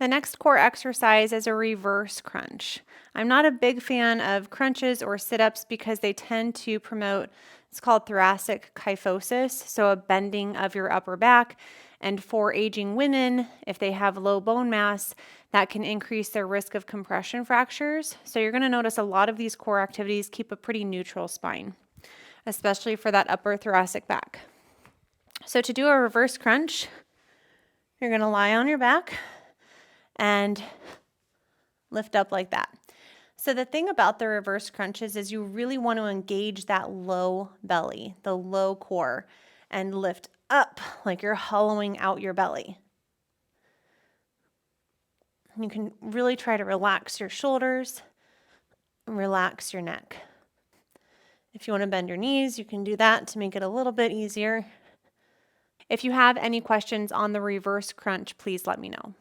The next core exercise is a reverse crunch. I'm not a big fan of crunches or sit-ups because they tend to promote, it's called thoracic kyphosis, so a bending of your upper back. And for aging women, if they have low bone mass, that can increase their risk of compression fractures. So you're going to notice a lot of these core activities keep a pretty neutral spine, especially for that upper thoracic back. So to do a reverse crunch, you're going to lie on your back and lift up like that. So the thing about the reverse crunches is you really want to engage that low belly, the low core, and lift up like you're hollowing out your belly. You can really try to relax your shoulders and relax your neck. If you want to bend your knees, you can do that to make it a little bit easier. If you have any questions on the reverse crunch, please let me know.